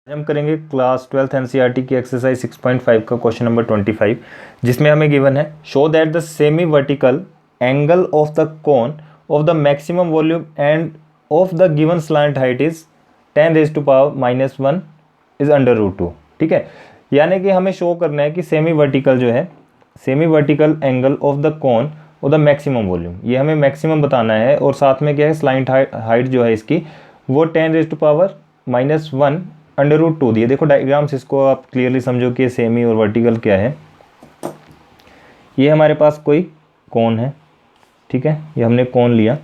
हम करेंगे class 12th NCERT की एक्सरसाइज 6.5 का क्वेश्चन नंबर 25, जिसमें हमें गिवन है show that the semi vertical angle of the cone of the maximum volume end of the given slant height is 10⁻⁻1 is √2। ठीक है, यानी कि हमें शो करना है कि सेमी वर्टिकल जो है, semi vertical angle of the cone और द मैक्सिमम वॉल्यूम, ये हमें मैक्सिमम बताना है। और साथ में क्या है, स्लाइंट हाइट जो है इसकी वो 10⁻⁻1 √2 दिए। देखो डायग्राम्स, इसको आप क्लियरली समझो कि सेमी और वर्टिकल क्या है। ये हमारे पास कोई कोन है, ठीक है, ये हमने कोन लिया,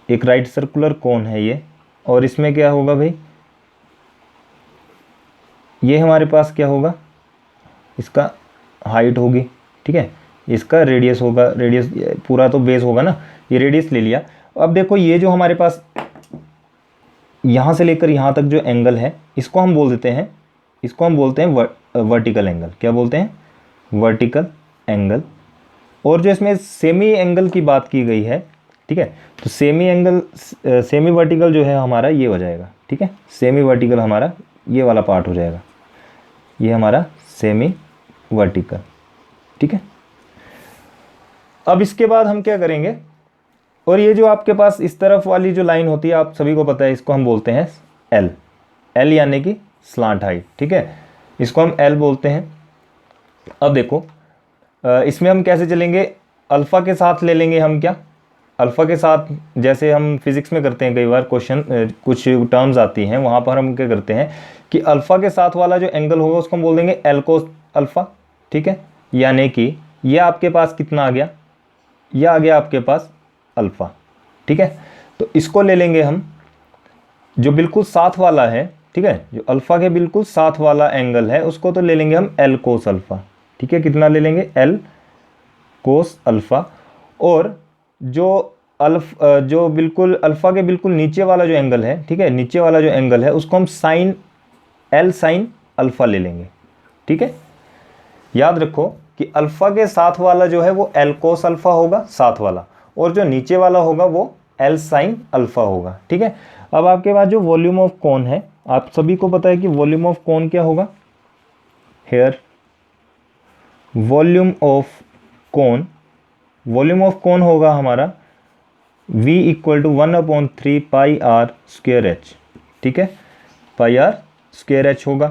एक राइट सर्कुलर कोन है ये। और इसमें क्या होगा भाई, ये हमारे पास क्या होगा, इसका हाइट होगी, ठीक है, इसका रेडियस होगा, रेडियस पूरा तो बेस होगा ना, ये रेडियस ले लिया। अब देखो ये जो हमारे पास यहाँ से लेकर यहाँ तक जो एंगल है, इसको हम बोल देते हैं, इसको हम बोलते हैं वर्टिकल एंगल। क्या बोलते हैं? Vertical angle. और जो इसमें सेमी एंगल की बात की गई है, ठीक है, तो सेमी एंगल, सेमी वर्टिकल जो है हमारा ये हो जाएगा, ठीक है, सेमी वर्टिकल हमारा ये वाला पार्ट हो जाएगा, ये हमारा सेमी वर्टिकल, ठीक है। अब इसके बाद हम क्या करेंगे, और ये जो आपके पास इस तरफ वाली जो लाइन होती है, आप सभी को पता है, इसको हम बोलते हैं एल, एल यानी कि स्लांट हाइट, ठीक है, इसको हम एल बोलते हैं। अब देखो इसमें हम कैसे चलेंगे, अल्फ़ा के साथ ले लेंगे हम, क्या अल्फ़ा के साथ, जैसे हम फिजिक्स में करते हैं कई बार क्वेश्चन, कुछ टर्म्स आती हैं, वहाँ पर हम क्या करते हैं कि अल्फ़ा के साथ वाला जो एंगल होगा उसको हम बोल देंगे एल कोस अल्फ़ा, ठीक है। यानी कि ये आपके पास कितना आ गया, यह आ गया आपके पास अल्फ़ा, ठीक है। तो इसको ले लेंगे हम, जो बिल्कुल साथ वाला है, ठीक है, जो अल्फ़ा के बिल्कुल साथ वाला एंगल है उसको तो ले लेंगे हम एल कोस अल्फ़ा, ठीक है। कितना ले लेंगे? L cos alpha. और जो बिल्कुल अल्फ़ा के बिल्कुल नीचे वाला जो एंगल है, ठीक है, नीचे वाला जो एंगल है उसको हम साइन एल साइन अल्फ़ा ले लेंगे, ठीक है। याद रखो कि अल्फ़ा के साथ वाला जो है वो एल कोस अल्फ़ा होगा, साथ वाला, और जो नीचे वाला होगा वो एल साइन अल्फ़ा होगा, ठीक है। अब आपके पास जो वॉल्यूम ऑफ कोन है, आप सभी को पता है कि वॉल्यूम ऑफ कोन क्या होगा, here volume of cone, volume of cone होगा हमारा V = 1/3 πr²h, ठीक है, πr²h होगा।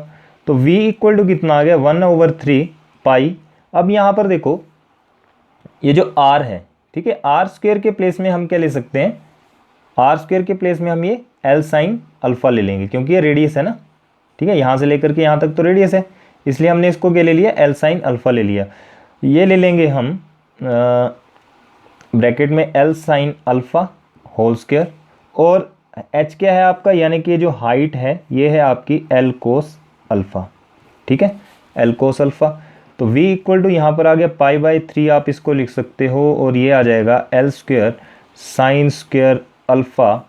तो V = कितना आ गया, 1/3 पाई। अब यहाँ पर देखो ये जो R है, ठीक है, r² के प्लेस में हम क्या ले सकते हैं, r² के प्लेस में हम ये L साइन अल्फ़ा ले लेंगे, क्योंकि ये रेडियस है ना, ठीक है, यहाँ से लेकर के यहाँ तक तो रेडियस है, इसलिए हमने इसको क्या ले लिया, L साइन अल्फ़ा ले लिया। ये ले लेंगे हम ब्रैकेट में L sine alpha whole square, और H क्या है आपका, यानी कि जो हाइट है ये है आपकी L कोस अल्फ़ा, ठीक है, L कोस अल्फ़ा। तो V = यहाँ पर आ गया π/3, आप इसको लिख सकते हो, और ये आ जाएगा L² साइन स्क्वायर अल्फ़ा,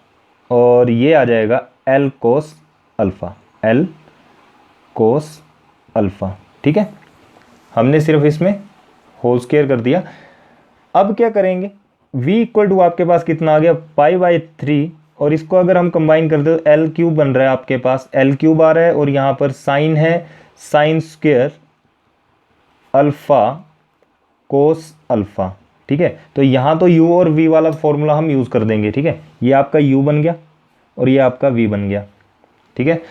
और ये आ जाएगा L cos alpha, L cos alpha, ठीक है। हमने सिर्फ इसमें होल स्क्वायर कर दिया। अब क्या करेंगे, V = आपके पास कितना आ गया, π/3, और इसको अगर हम कंबाइन कर दे तो L³ बन रहा है आपके पास, L³ आ रहा है, और यहाँ पर साइन है sign square alpha cos alpha, ठीक है। तो यहाँ तो U और V वाला फॉर्मूला हम यूज़ कर देंगे, ठीक है, ये आपका U बन गया और ये आपका V बन गया, ठीक है।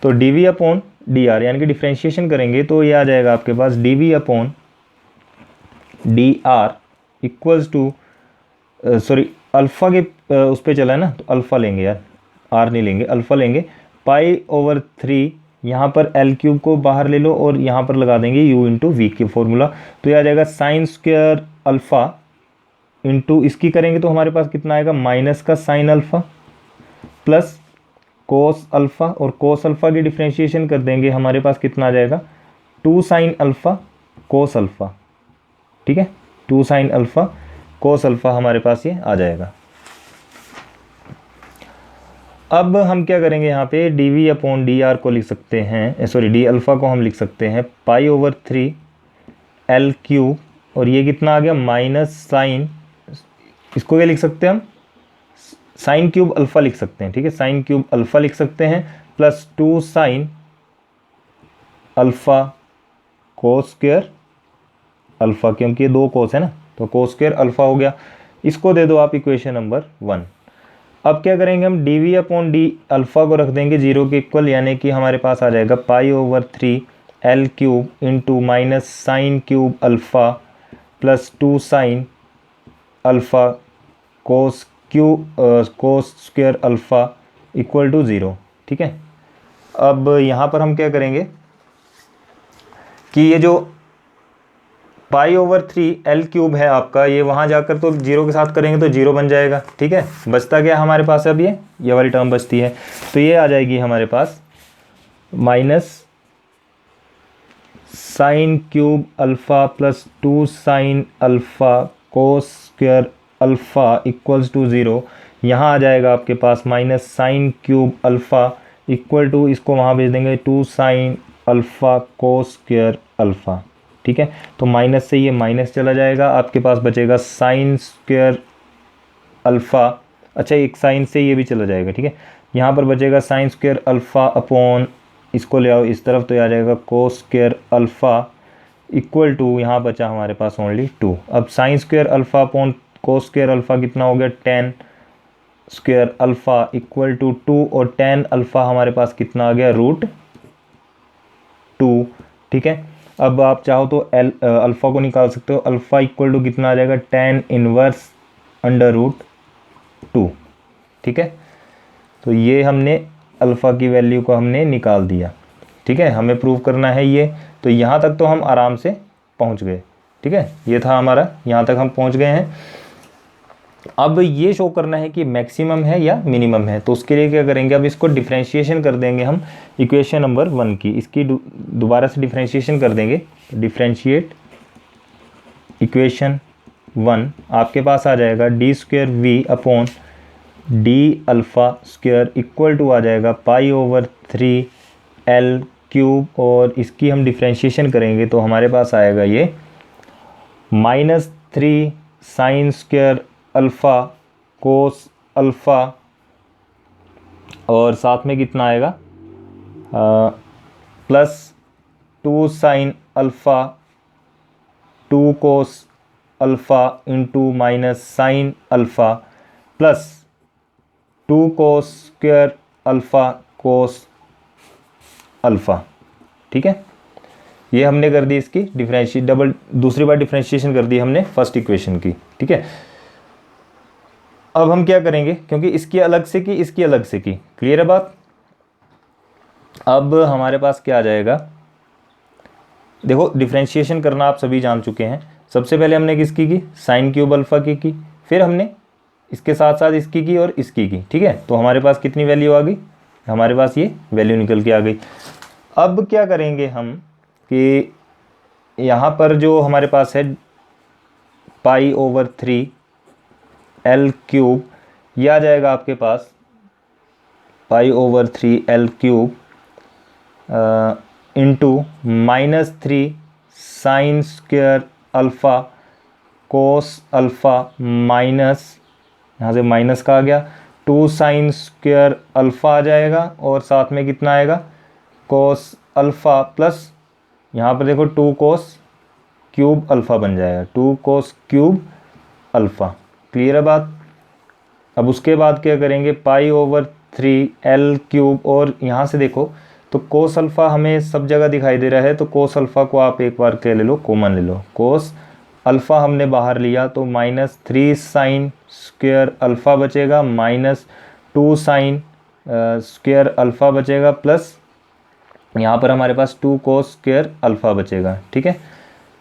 तो dV/dr यानी कि डिफ्रेंशिएशन करेंगे तो ये आ जाएगा आपके पास dV/dr equals to, sorry alpha के उस पर चला है ना, तो अल्फ़ा लेंगे यार, R नहीं लेंगे, अल्फ़ा लेंगे, π/3, यहाँ पर L³ को बाहर ले लो और यहाँ पर लगा देंगे U × V की फॉर्मूला, तो ये आ जाएगा साइन स्क्वायर अल्फ़ा इंटू, इसकी करेंगे तो हमारे पास कितना आएगा, माइनस का sine alpha plus cos alpha, और कोस अल्फ़ा की डिफ्रेंशिएशन कर देंगे, हमारे पास कितना आ जाएगा, 2 साइन अल्फ़ा कोस अल्फ़ा, ठीक है, 2 साइन अल्फ़ा कोस अल्फ़ा हमारे पास ये आ जाएगा। अब हम क्या करेंगे, यहाँ पे dV/dr को लिख सकते हैं, सॉरी d अल्फ़ा को हम लिख सकते हैं π/3 L³, और ये कितना आ गया, माइनस साइन, इसको क्या लिख सकते हैं हम, साइन क्यूब अल्फ़ा लिख सकते हैं, ठीक है, साइन क्यूब अल्फ़ा लिख सकते हैं, plus 2 sine alpha cos square alpha, क्योंकि ये 2 कोस है ना, तो कोस स्क्वायर अल्फ़ा हो गया। इसको दे दो आप इक्वेशन नंबर 1। अब क्या करेंगे हम, डी अपॉन डी अल्फ़ा को रख देंगे 0 के इक्वल, यानी कि हमारे पास आ जाएगा पाई/3 L cube into minus sine cube alpha plus 2 sine alpha cos square alpha equal to 0। ठीक है, अब यहाँ पर हम क्या करेंगे कि ये जो पाई/3 एल क्यूब है आपका, ये वहाँ जाकर तो 0 के साथ करेंगे तो 0 बन जाएगा। ठीक है, बचता क्या हमारे पास, अब ये वाली टर्म बचती है, तो ये आ जाएगी हमारे पास minus sine cube alpha plus 2 sine alpha cos square alpha equals to 0। यहाँ आ जाएगा आपके पास minus sine cube alpha equal to, इसको वहाँ भेज देंगे 2 sine alpha cos square alpha. ठीक है, तो माइनस से ये माइनस चला जाएगा, आपके पास बचेगा साइन स्क्वायर अल्फ़ा, अच्छा एक साइन से ये भी चला जाएगा। ठीक है, यहाँ पर बचेगा साइन स्क्वायर अल्फ़ा अपॉन, इसको ले आओ इस तरफ तो आ जाएगा cos square alpha equal to, यहाँ बचा हमारे पास ओनली 2। अब sine square alpha upon cos square alpha कितना हो गया, tan square alpha equal to 2, और टेन अल्फ़ा हमारे पास कितना आ गया, √2। ठीक है, अब आप चाहो तो अल्फ़ा को निकाल सकते हो, अल्फ़ा इक्वल टू कितना आ जाएगा, टेन इनवर्स √2। ठीक है, तो ये हमने अल्फ़ा की वैल्यू को हमने निकाल दिया। ठीक है, हमें प्रूव करना है ये, तो यहाँ तक तो हम आराम से पहुँच गए। ठीक है, ये था हमारा, यहाँ तक हम पहुँच गए हैं। अब ये शो करना है कि मैक्सिमम है या मिनिमम है, तो उसके लिए क्या करेंगे, अब इसको डिफ्रेंशिएशन कर देंगे हम इक्वेशन नंबर 1 की, इसकी दोबारा से डिफ्रेंशिएशन कर देंगे। डिफ्रेंशिएट इक्वेशन 1, आपके पास आ जाएगा d² upon D alpha square equal to आ जाएगा पाई/3 एल क्यूब, और इसकी हम डिफ्रेंशिएशन करेंगे तो हमारे पास आएगा ये -3 sine square alpha cos alpha, और साथ में कितना आएगा plus 2 sine alpha 2 cos alpha into minus sine alpha plus 2 कोस स्क्वायर अल्फ़ा कोस अल्फ़ा। ठीक है, ये हमने कर दी इसकी दूसरी बार डिफ्रेंशिएशन कर दी हमने फर्स्ट इक्वेशन की। ठीक है, अब हम क्या करेंगे, क्योंकि इसकी अलग से की, इसकी अलग से की, क्लियर है बात। अब हमारे पास क्या आ जाएगा, देखो डिफ्रेंशिएशन करना आप सभी जान चुके हैं। सबसे पहले हमने किसकी की, साइन क्यूब अल्फ़ा की, फिर हमने इसके साथ साथ इसकी की और इसकी की। ठीक है, तो हमारे पास कितनी वैल्यू आ गई, हमारे पास ये वैल्यू निकल के आ गई। अब क्या करेंगे हम कि यहाँ पर जो हमारे पास है पाई/3 एल क्यूब, यह आ जाएगा आपके पास पाई/3 L cube into -3 sine square alpha cos alpha minus, यहाँ से माइनस का आ गया, 2 साइन स्क्वायर अल्फ़ा आ जाएगा, और साथ में कितना आएगा कोस अल्फ़ा प्लस, यहाँ पर देखो 2 कोस क्यूब अल्फ़ा बन जाएगा, 2 कोस क्यूब अल्फ़ा। क्लियर है बात। अब उसके बाद क्या करेंगे, पाई/3 एल क्यूब, और यहाँ से देखो तो कोस अल्फ़ा हमें सब जगह दिखाई दे रहा है, तो कोस अल्फ़ा को आप एक बार क्या ले लो, कॉमन ले लो, कोस अल्फ़ा हमने बाहर लिया तो -3 साइन स्क्वायर अल्फ़ा बचेगा, -2 साइन स्क्वायर अल्फ़ा बचेगा, प्लस यहाँ पर हमारे पास 2 कोस स्क्वायर अल्फ़ा बचेगा। ठीक है,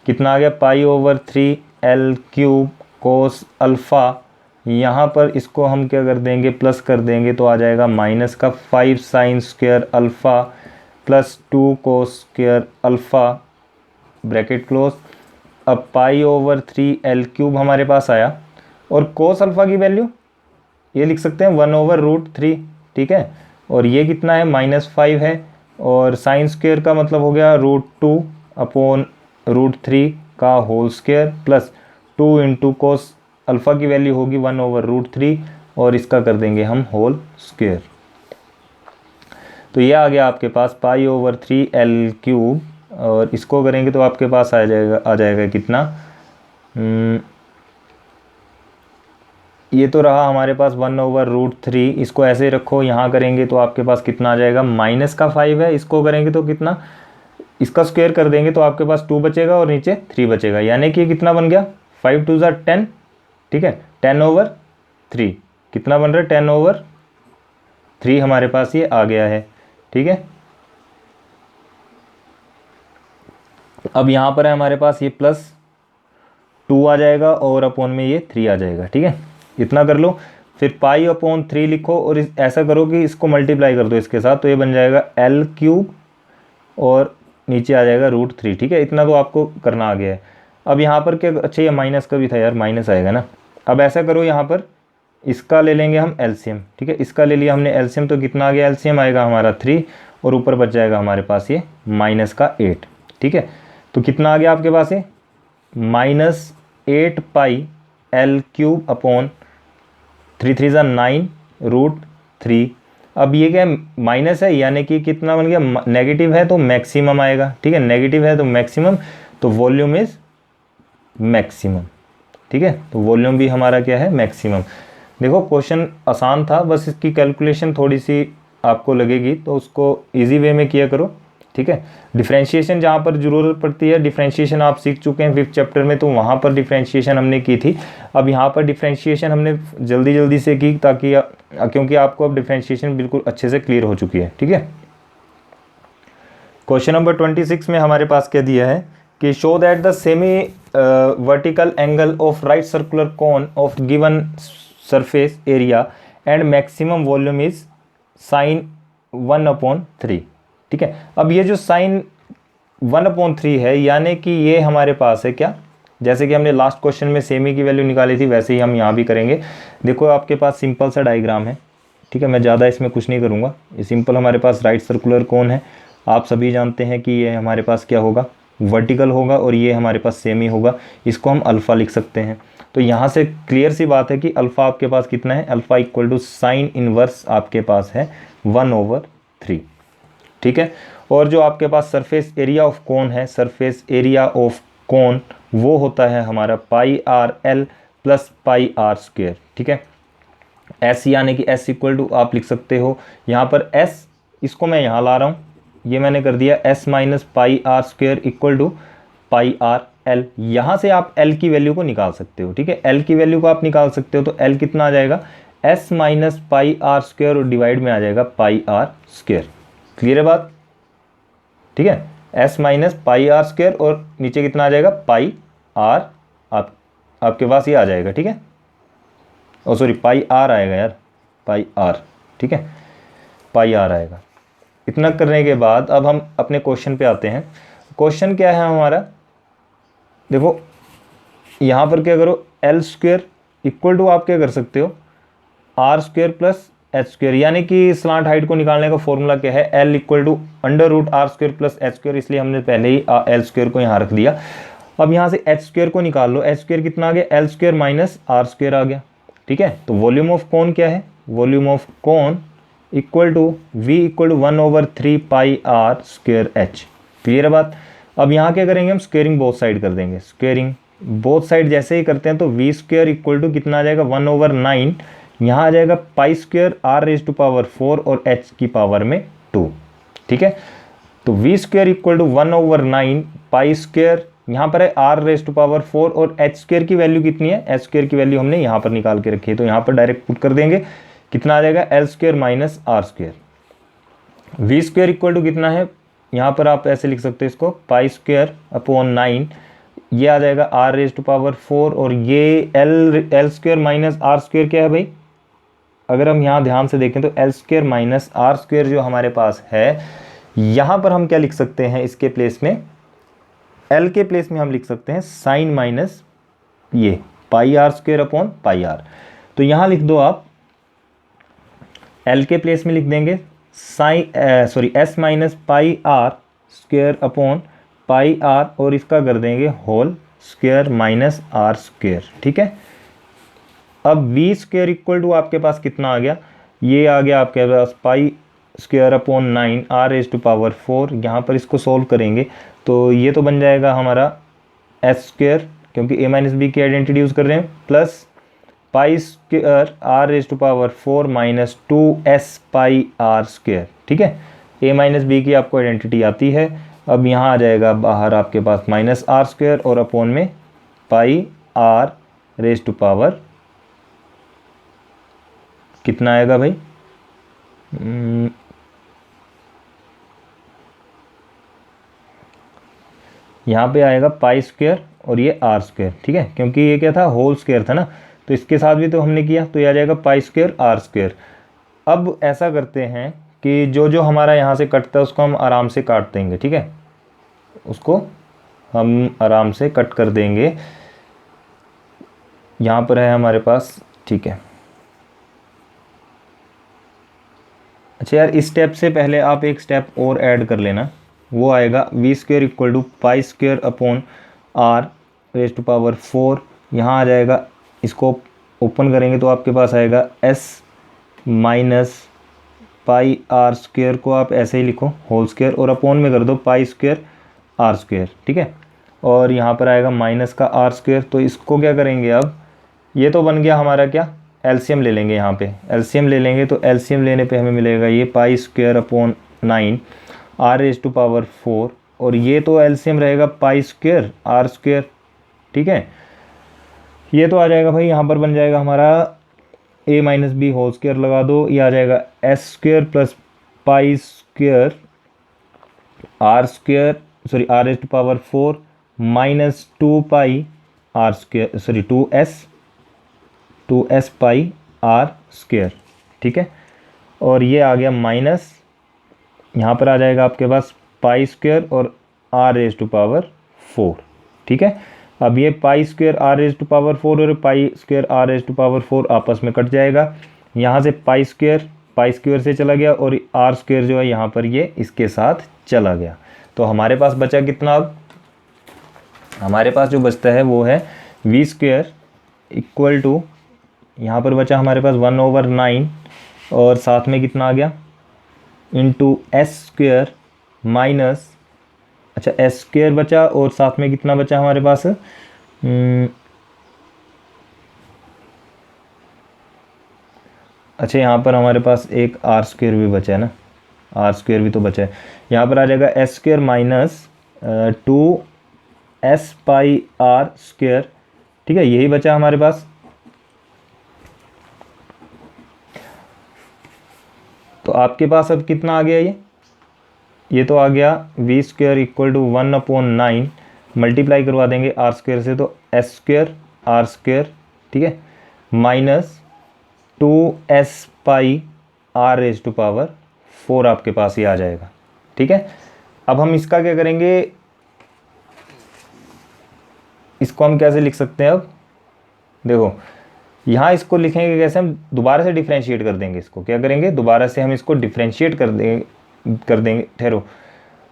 कितना आ गया, पाई/3 एल क्यूब कोस अल्फ़ा, यहाँ पर इसको हम क्या कर देंगे, प्लस कर देंगे, तो आ जाएगा माइनस का 5 साइन स्क्वायर अल्फ़ा प्लस 2 कोस स्क्वायर अल्फ़ा, ब्रैकेट क्लोज। अब पाई/3 एल क्यूब हमारे पास आया, और कोस अल्फ़ा की वैल्यू ये लिख सकते हैं 1/√3। ठीक है, और ये कितना है, -5 है, और साइन स्क्वायर का मतलब हो गया √2 अपॉन √3 का whole square plus 2 into cos alpha की वैल्यू होगी 1/√3, और इसका कर देंगे हम होल स्क्वायर। तो ये आ गया आपके पास π/3 L³ और इसको करेंगे तो आपके पास आ जाएगा कितना, ये तो रहा हमारे पास 1/√3, इसको ऐसे रखो, यहाँ करेंगे तो आपके पास कितना आ जाएगा, -5 है, इसको करेंगे तो कितना, इसका स्क्वायर कर देंगे तो आपके पास 2 बचेगा और नीचे 3 बचेगा, यानी कि कितना बन गया 5 2 10, ठीक है, 10/3 कितना बन रहा है 10/3 हमारे पास ये आ गया है, ठीक है। अब यहाँ पर है हमारे पास ये +2 आ जाएगा और अपॉन में ये 3 आ जाएगा, ठीक है, इतना कर लो। फिर π/3 लिखो और ऐसा करो कि इसको मल्टीप्लाई कर दो इसके साथ, तो ये बन जाएगा L³ और नीचे आ जाएगा √3, ठीक है, इतना तो आपको करना आ गया है। अब यहाँ पर क्या, अच्छा ये माइनस का भी था यार, माइनस आएगा ना। अब ऐसा करो यहाँ पर इसका ले लेंगे हम एलसीएम, ठीक है, इसका ले लिया हमने एलसीएम, तो कितना आ गया, एलसीएम आएगा हमारा 3 और ऊपर बच जाएगा हमारे पास ये -8, ठीक है। तो कितना आ गया आपके पास ये -8π/L³ अपॉन 3 3 9 √3। अब ये क्या माइनस है, यानी कि कितना बन गया, नेगेटिव है तो मैक्सिमम आएगा, ठीक है, नेगेटिव है तो मैक्सिमम, तो वॉल्यूम इज मैक्सिमम, ठीक है, तो वॉल्यूम भी हमारा क्या है, मैक्सिमम। देखो क्वेश्चन आसान था, बस इसकी कैलकुलेशन थोड़ी सी आपको लगेगी तो उसको इजी वे में किया करो, ठीक है। डिफरेंशिएशन जहाँ पर ज़रूरत पड़ती है, डिफरेंशिएशन आप सीख चुके हैं 5th चैप्टर में, तो वहाँ पर डिफरेंशिएशन हमने की थी। अब यहाँ पर डिफरेंशिएशन हमने जल्दी जल्दी से की ताकि क्योंकि आपको अब डिफरेंशिएशन बिल्कुल अच्छे से क्लियर हो चुकी है, ठीक है। क्वेश्चन नंबर 26 में हमारे पास क्या दिया है कि show that the semi vertical angle of right circular cone of given surface area and maximum volume is sin 1/3, ठीक है। अब ये जो sin 1/3 है, यानी कि ये हमारे पास है क्या, जैसे कि हमने लास्ट क्वेश्चन में सेमी की वैल्यू निकाली थी, वैसे ही हम यहाँ भी करेंगे। देखो आपके पास सिंपल सा डायग्राम है, ठीक है, मैं ज़्यादा इसमें कुछ नहीं करूँगा। ये सिंपल हमारे पास राइट सर्कुलर कोन है, आप सभी जानते हैं कि ये हमारे पास क्या होगा, वर्टिकल होगा, और ये हमारे पास सेमी होगा, इसको हम अल्फ़ा लिख सकते हैं। तो यहाँ से क्लियर सी बात है कि अल्फ़ा आपके पास कितना है, alpha equal to sine inverse आपके पास है 1/3, ठीक है। और जो आपके पास सरफेस एरिया ऑफ कोन है, सरफेस एरिया ऑफ कोन वो होता है हमारा πRL + πr², ठीक है। S यानी कि S इक्वल टू आप लिख सकते हो यहाँ पर S, इसको मैं यहाँ ला रहा हूँ, ये मैंने कर दिया S - πr² equal to πRL। यहाँ से आप L की वैल्यू को निकाल सकते हो, ठीक है, L की वैल्यू को आप निकाल सकते हो, तो L कितना आ जाएगा, S - πr² और डिवाइड में आ जाएगा πr²। क्लियर है बात, ठीक है, S - πr² और नीचे कितना आ जाएगा πr, आपके पास ये आ जाएगा, ठीक है, ओ सॉरी πr आएगा यार, πr, ठीक है, πr आएगा। इतना करने के बाद अब हम अपने क्वेश्चन पे आते हैं। क्वेश्चन क्या है हमारा, देखो यहाँ पर क्या करो, L² इक्वल टू आप क्या कर सकते हो, R² + H², यानी कि स्लांट हाइट को निकालने का फॉर्मूला क्या है, L equal to √R² + H², इसलिए हमने पहले ही L² को यहाँ रख दिया। अब यहाँ से H² को निकाल लो, H² कितना आ गया, L² - R² आ गया, ठीक है। तो वॉल्यूम ऑफ कोन क्या है, volume of cone equal to V equal to 1/3 πr² H। Clear है बात। अब यहाँ क्या करेंगे हम, स्क्वेयरिंग बोथ साइड कर देंगे, स्क्वेयरिंग बोथ साइड जैसे ही करते हैं तो V² इक्वल टू कितना आ जाएगा 1/9, यहाँ आ जाएगा π² r⁴ और h की पावर में 2, ठीक है। तो V² इक्वल टू 1/9 π², यहाँ पर है r⁴ और h² की वैल्यू कितनी है, h² की वैल्यू हमने यहाँ पर निकाल के रखी है, तो यहाँ पर डायरेक्ट पुट कर देंगे, कितना आ जाएगा L² - r²। V² equal to कितना है, यहाँ पर आप ऐसे लिख सकते हो इसको π²/9, ये आ जाएगा r⁴ और ये L² - r² क्या है भाई, अगर हम यहाँ ध्यान से देखें तो L² - r² जो हमारे पास है, यहाँ पर हम क्या लिख सकते हैं, इसके प्लेस में L के प्लेस में हम लिख सकते हैं साइन माइनस ये πr²/πr। तो यहाँ लिख दो आप, L के प्लेस में लिख देंगे S - πr²/πr और इसका कर देंगे होल स्क्वायर माइनस r², ठीक है। अब V² इक्वल टू आपके पास कितना आ गया, ये आ गया आपके पास square upon 9 R raise to power 4, यहाँ पर इसको सोल्व करेंगे तो ये तो बन जाएगा हमारा एस स्क्वायर, क्योंकि ए माइनस बी की आइडेंटिटी यूज़ कर रहे हैं, plus pi square R raise to power 4 minus 2s pi R square. ठीक है, ए माइनस बी की आपको आइडेंटिटी आती है। अब यहाँ आ जाएगा बाहर आपके पास माइनस आर स्क्वायर और अपॉन में पाई आर रेज टू पावर कितना आएगा भाई, यहाँ पे आएगा पाई स्क्वायर और ये आर स्क्वायर। ठीक है, क्योंकि ये क्या था, होल स्क्वायर था ना, तो इसके साथ भी तो हमने किया, तो ये आ जाएगा पाई स्क्वायर आर स्क्वायर। अब ऐसा करते हैं कि जो जो हमारा यहाँ से कटता है उसको हम आराम से काट देंगे। ठीक है, उसको हम आराम से कट कर देंगे। यहाँ पर है हमारे पास, ठीक है। अच्छा यार, इस स्टेप से पहले आप एक स्टेप और ऐड कर लेना, वो आएगा V square equal to pi square upon R raise to power 4। यहाँ आ जाएगा, इसको ओपन करेंगे तो आपके पास आएगा S minus pi R square को आप ऐसे ही लिखो होल स्क्वायर, और अपॉन में कर दो पाई स्क्वायर आर स्क्वायर। ठीक है, और यहाँ पर आएगा माइनस का आर स्क्वायर। तो इसको क्या करेंगे, अब ये तो बन गया हमारा क्या, एलसीएम ले लेंगे। यहाँ पे एलसीएम ले लेंगे तो एलसीएम लेने पे हमें मिलेगा ये pi square upon 9 R raise to power 4, और ये तो एलसीएम रहेगा पाई स्क्वायर आर स्क्वायर। ठीक है, ये तो आ जाएगा भाई, यहाँ पर बन जाएगा हमारा A minus B whole square लगा दो, ये आ जाएगा S square plus pi square R square, sorry R raise to power 4 minus 2 pi R square, sorry 2s pi R square. ठीक है, और ये आ गया माइनस, यहाँ पर आ जाएगा आपके पास पाई स्क्वायर और आर रेज टू पावर 4। ठीक है, अब ये pi square R raise to power 4 और pi square R raise to power 4 आपस में कट जाएगा। यहाँ से पाई स्क्वायर से चला गया, और आर स्क्वायर जो है यहाँ पर ये इसके साथ चला गया। तो हमारे पास बचा कितना, अब हमारे पास जो बचता है वो है वी स्क्वायर इक्वल टू, यहाँ पर बचा हमारे पास 1/9, और साथ में कितना आ गया इंटू एस स्क्वायर माइनस, अच्छा एस स्क्वायर बचा, और साथ में कितना बचा हमारे पास, अच्छा यहाँ पर हमारे पास एक आर स्क्वायर भी बचा है ना, आर स्क्वायर भी तो बचा है। यहाँ पर आ जाएगा S square minus 2s pi R square. ठीक है, यही बचा हमारे पास। तो आपके पास अब कितना आ गया, ये तो आ गया V square equal to 1/9, multiply करवा देंगे आर स्क्वायर से तो एस स्क्वायर आर स्क्वायर। ठीक है, minus 2s pi R raise to power 4 आपके पास ये आ जाएगा। ठीक है, अब हम इसका क्या करेंगे, इसको हम कैसे लिख सकते हैं, अब देखो यहाँ इसको लिखेंगे कैसे, हम दोबारा से डिफ्रेंशिएट कर देंगे। इसको क्या करेंगे, दोबारा से हम इसको डिफ्रेंशिएट कर देंगे, ठहरो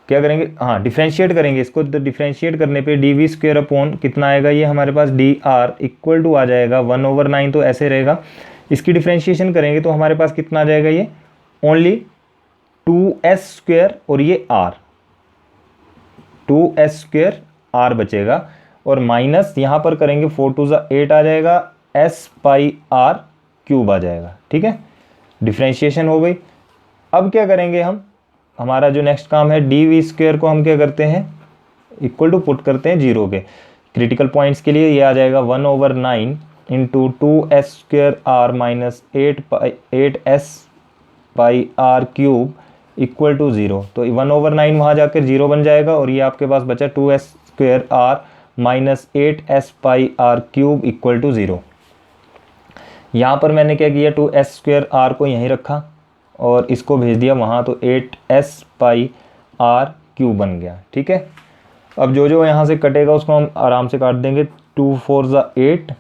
क्या करेंगे, हाँ डिफ्रेंशिएट करेंगे इसको। तो डिफ्रेंशिएट करने पे डी वी स्क्वायर अपॉन कितना आएगा, ये हमारे पास डी आर इक्वल टू आ जाएगा 1/9, तो ऐसे रहेगा। इसकी डिफ्रेंशिएशन करेंगे तो हमारे पास कितना आ जाएगा, ये ओनली 2s स्क्वायर और ये r, 2s स्क्वायर r बचेगा, और माइनस यहाँ पर करेंगे 4 2 8 आ जाएगा, s पाई r क्यूब आ जाएगा। ठीक है, डिफ्रेंशिएशन हो गई। अब क्या करेंगे हम, हमारा जो नेक्स्ट काम है डी वी स्क्वायर को हम क्या करते हैं, इक्वल टू पुट करते हैं 0 के क्रिटिकल पॉइंट्स के लिए। ये आ जाएगा 1/9 into 2s square r minus 8s pi r cube equal to 0। तो 1/9 वहाँ जाकर 0 बन जाएगा, और ये आपके पास बचा 2s square r minus 8s pi r cube equal to 0। यहाँ पर मैंने क्या किया, 2s स्क्वायर r को यहीं रखा और इसको भेज दिया वहाँ, तो 8s पाई r क्यूब बन गया। ठीक है, अब जो जो यहाँ से कटेगा उसको हम आराम से काट देंगे, 2 4 8,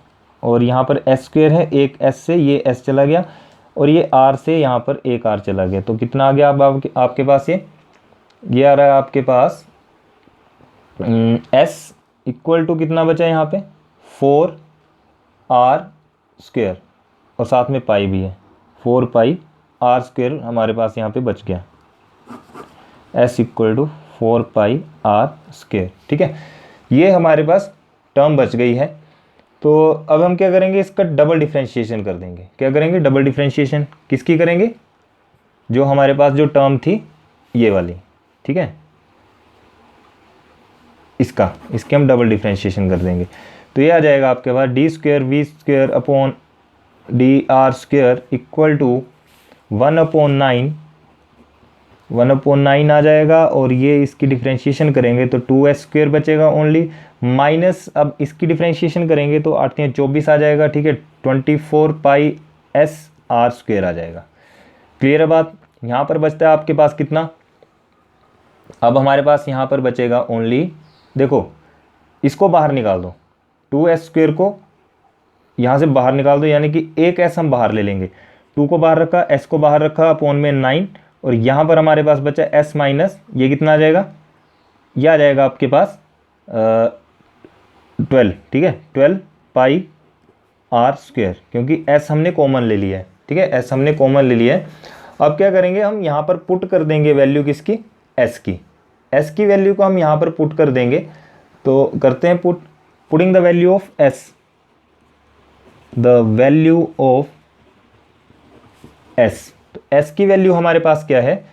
और यहाँ पर s स्क्वायर है, एक s से ये s चला गया, और ये r से यहाँ पर एक r चला गया। तो कितना आ गया अब आपके पास, ये आ रहा है आपके पास s इक्वल टू कितना बचा यहाँ पे 4r स्क्वायर, और साथ में पाई भी है 4 पाई आर स्क्वायर हमारे पास यहाँ पे बच गया, s equal to 4 r square. ठीक है, ये हमारे पास टर्म बच गई है। तो अब हम क्या करेंगे, इसका डबल डिफ्रेंशिएशन कर देंगे। क्या करेंगे, डबल डिफ्रेंशिएशन किसकी करेंगे, जो हमारे पास जो टर्म थी ये वाली, ठीक है, इसके हम डबल डिफ्रेंशिएशन कर देंगे। तो ये आ जाएगा आपके पास D square V square upon D R square equal to 1/9 आ जाएगा। और ये इसकी डिफ्रेंशिएशन करेंगे तो 2s स्क्वायर बचेगा ओनली, माइनस अब इसकी डिफ्रेंशिएशन करेंगे तो 8 × 24 आ जाएगा। ठीक है, 24πs r स्क्वायर आ जाएगा। क्लियर है बात। यहाँ पर बचता है आपके पास कितना, अब हमारे पास यहाँ पर बचेगा ओनली, देखो इसको बाहर निकाल दो, 2s स्क्वायर को यहाँ से बाहर निकाल दो, यानी कि एक s हम बाहर ले लेंगे, 2 को बाहर रखा, s को बाहर रखा, अपॉन में 9, और यहाँ पर हमारे पास बचा s माइनस ये कितना आ जाएगा, ये आ जाएगा आपके पास 12। ठीक है, 12π r स्क्वायर, क्योंकि s हमने कॉमन ले लिया है। ठीक है, s हमने कॉमन ले लिया है। अब क्या करेंगे, हम यहाँ पर पुट कर देंगे वैल्यू किसकी, s की वैल्यू को हम यहाँ पर पुट कर देंगे। तो करते हैं putting the value of s, the value of s। तो s की वैल्यू हमारे पास क्या है,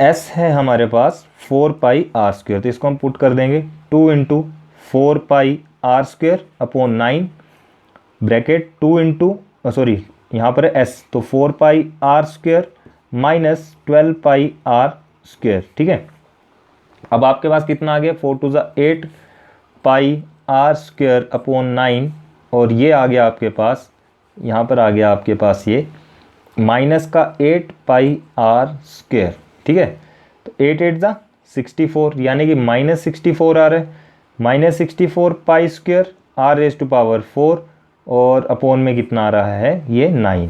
s है हमारे पास 4π r स्क्वायर। तो इसको हम पुट कर देंगे 2 × 4π r square upon 9 bracket 2 × sorry यहाँ पर है s, तो 4π r square minus 12π r square. ठीक है, अब आपके पास कितना आ गया, 4 × 8π r स्क्वायर अपॉन 9, और ये आ गया आपके पास, यहाँ पर आ गया आपके पास ये माइनस का 8π r स्क्वायर। ठीक है, तो 8 8 64, यानी कि -64 आ रहा है, -64π स्क्वायर r⁴, और अपॉन में कितना आ रहा है, ये 9।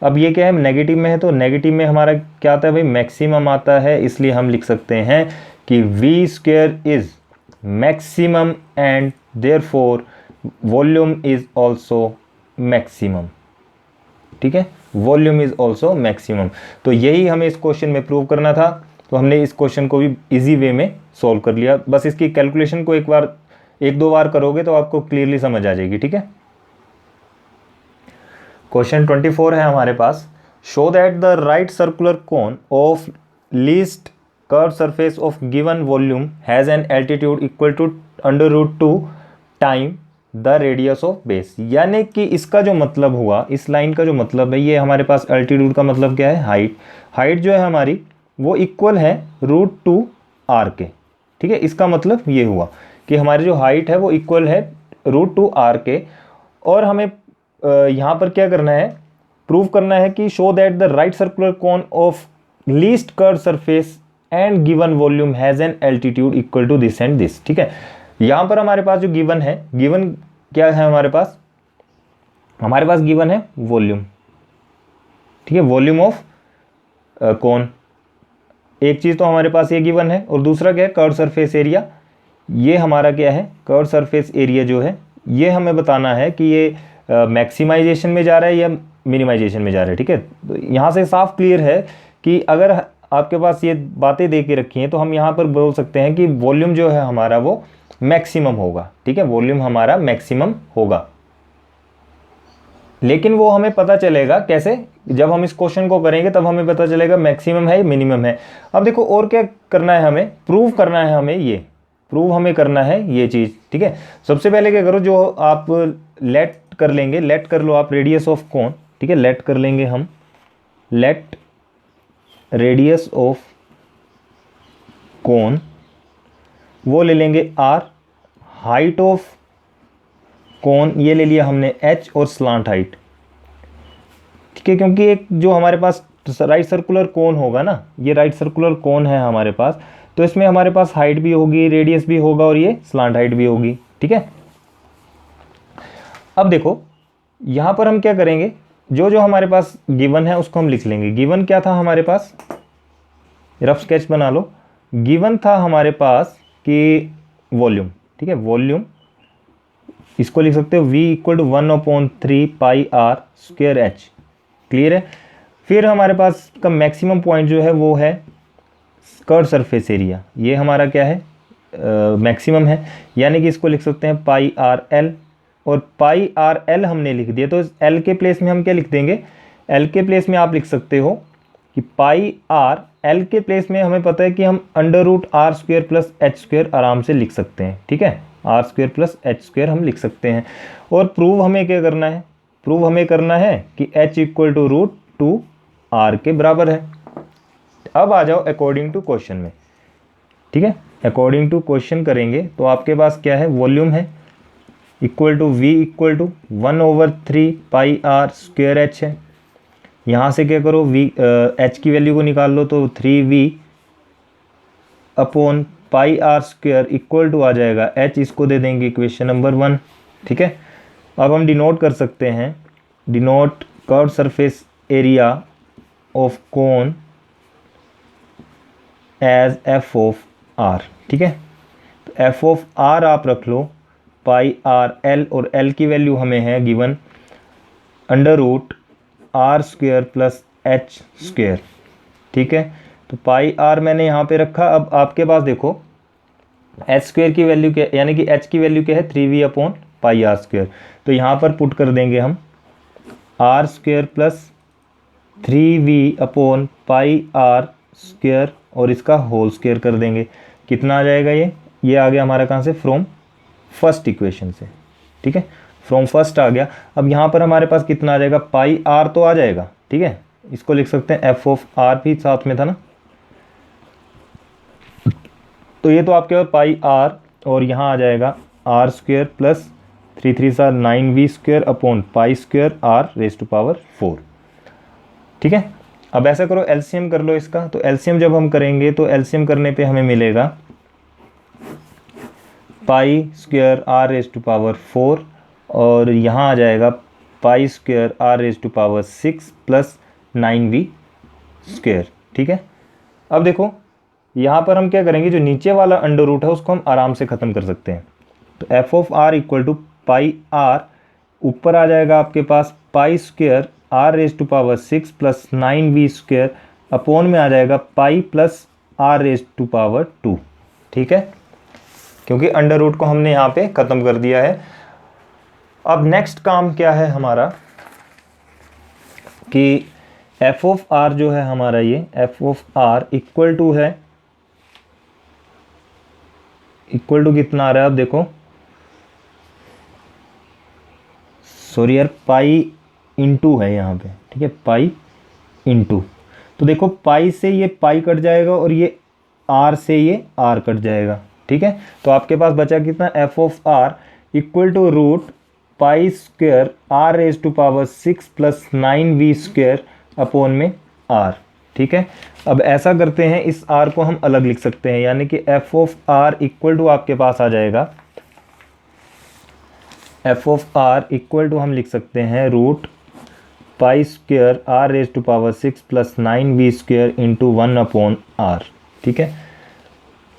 अब ये क्या है, नेगेटिव में है, तो नेगेटिव में हमारा क्या आता है भाई, मैक्सिमम आता है, इसलिए हम लिख सकते हैं कि v square is maximum and therefore volume is also maximum. ठीक है, वॉल्यूम इज ऑल्सो मैक्सिमम। तो यही हमें इस क्वेश्चन में प्रूव करना था। तो हमने इस क्वेश्चन को भी इजी वे में सॉल्व कर लिया। बस इसकी कैलकुलेशन को एक दो बार करोगे तो आपको क्लियरली समझ आ जाएगी। ठीक है, क्वेश्चन 24 है हमारे पास, show that the right circular cone of least curve surface of given volume has an altitude equal to √2 time the radius of base. यानी कि इसका जो मतलब हुआ, इस लाइन का जो मतलब है, ये हमारे पास अल्टीट्यूड का मतलब क्या है, हाइट जो है हमारी वो इक्वल है √2 r के। ठीक है, इसका मतलब ये हुआ कि हमारी जो हाइट है वो इक्वल है √2 r के। और हमें यहाँ पर क्या करना है, प्रूव करना है कि show that the right circular cone of least curve surface and given volume has an altitude equal to this and this. ठीक है, यहाँ पर हमारे पास जो गिवन है, गिवन क्या है हमारे पास गिवन है वॉल्यूम। ठीक है, वॉल्यूम ऑफ कोन, एक चीज़ तो हमारे पास ये गिवन है, और दूसरा क्या है, कर्व सरफेस एरिया। ये हमारा क्या है, कर्व सरफेस एरिया जो है ये हमें बताना है कि ये मैक्सिमाइजेशन में जा रहा है या मिनिमाइजेशन में जा रहा है। ठीक है, तो यहाँ से साफ क्लियर है कि अगर आपके पास ये बातें दे के रखी हैं तो हम यहाँ पर बोल सकते हैं कि वॉल्यूम जो है हमारा वो मैक्सिमम होगा। ठीक है, वॉल्यूम हमारा मैक्सिमम होगा। लेकिन वो हमें पता चलेगा कैसे, जब हम इस क्वेश्चन को करेंगे तब हमें पता चलेगा मैक्सिमम है मिनिमम है। अब देखो और क्या करना है, हमें प्रूव करना है, हमें करना है ये चीज़। ठीक है, सबसे पहले क्या करो, जो आप लेट कर लो आप रेडियस ऑफ कोन। ठीक है, लेट कर लेंगे हम, लेट रेडियस ऑफ कोन वो ले लेंगे r, हाइट ऑफ कोन ये ले लिया हमने h, और स्लांट हाइट। ठीक है, क्योंकि एक जो हमारे पास राइट सर्कुलर कोन होगा ना, ये राइट सर्कुलर कोन है हमारे पास, तो इसमें हमारे पास हाइट भी होगी, रेडियस भी होगा, और ये स्लांट हाइट भी होगी। ठीक है, अब देखो यहाँ पर हम क्या करेंगे, जो हमारे पास गिवन है उसको हम लिख लेंगे। गिवन क्या था हमारे पास, रफ स्केच बना लो। गिवन था हमारे पास कि वॉल्यूम। ठीक है, वॉल्यूम इसको लिख सकते हो v equal to 1/3 pi R square H. Clear है। फिर हमारे पास का मैक्सिमम पॉइंट जो है वो है कर्व सरफेस एरिया, ये हमारा क्या है मैक्सिमम है, यानी कि इसको लिख सकते हैं पाई आर एल। और पाई आर एल हमने लिख दिया, तो एल के प्लेस में हम क्या लिख देंगे, एल के प्लेस में आप लिख सकते हो कि पाई आर एल के प्लेस में हमें पता है कि हम under root R square plus H square आराम से लिख सकते हैं। ठीक है, R square plus H square हम लिख सकते हैं। और प्रूव हमें क्या करना है, प्रूव हमें करना है कि H equal to root two R के बराबर है। अब आ जाओ अकॉर्डिंग टू क्वेश्चन में। ठीक है, अकॉर्डिंग टू क्वेश्चन करेंगे तो आपके पास क्या है, वॉल्यूम है equal to V equal to 1/3 pi R square H है। यहाँ से क्या करो, वी एच की वैल्यू को निकाल लो, तो 3v upon pi R square equal to आ जाएगा एच, इसको दे देंगे इक्वेशन नंबर 1। ठीक है, अब हम डिनोट कर सकते हैं, denote curve surface area of cone as F of R. ठीक है, तो एफ ऑफ आर आप रख लो पाई आर एल, और एल की वैल्यू हमें है given under root R square plus H square. ठीक है, तो पाई आर मैंने यहाँ पे रखा। अब आपके पास देखो एच स्क्वेयर की वैल्यू क्या, यानी कि एच की वैल्यू क्या है 3v upon pi R square, तो यहाँ पर पुट कर देंगे हम R square plus 3v upon pi R square और इसका होल स्क्वेयर कर देंगे। कितना आ जाएगा ये आ गया हमारा कहाँ से, फ्रॉम फर्स्ट इक्वेशन से। ठीक है, फ्रॉम फर्स्ट आ गया। अब यहाँ पर हमारे पास कितना आ जाएगा, पाई आर तो आ जाएगा। ठीक है, इसको लिख सकते हैं एफ ऑफ आर भी साथ में था ना, तो ये तो आपके पास पाई आर और यहाँ आ जाएगा R square plus 3 3 9v square upon pi square R raise to power 4। ठीक है, अब ऐसा करो एलसीएम कर लो इसका, तो एलसीएम जब हम करेंगे तो एलसीएम करने पे हमें मिलेगा pi square R raise to power 4 और यहाँ आ जाएगा pi square R raise to power 6 plus 9v square. ठीक है, अब देखो यहाँ पर हम क्या करेंगे, जो नीचे वाला अंडर रूट है उसको हम आराम से ख़त्म कर सकते हैं। तो F of R equal to pi R, ऊपर आ जाएगा आपके पास pi square R raise to power 6 plus 9v square upon में आ जाएगा pi plus R raise to power 2। ठीक है, क्योंकि अंडर रूट को हमने यहाँ पे ख़त्म कर दिया है। अब नेक्स्ट काम क्या है हमारा कि एफ ऑफ आर जो है हमारा, ये F of R equal to है, इक्वल टू कितना आ रहा है, आप देखो सॉरी यार, पाई इंटू है यहाँ पे। ठीक है, पाई इंटू, तो देखो पाई से ये पाई कट जाएगा और ये आर से ये आर कट जाएगा। ठीक है, तो आपके पास बचा कितना, F of R equal to root pi square R raise to power 6 plus 9v square upon में आर। ठीक है, अब ऐसा करते हैं, इस आर को हम अलग लिख सकते हैं, यानी कि F of R equal to आपके पास आ जाएगा, F of R equal to हम लिख सकते हैं root pi square R raise to power 6 plus 9v square into 1 upon R. ठीक है,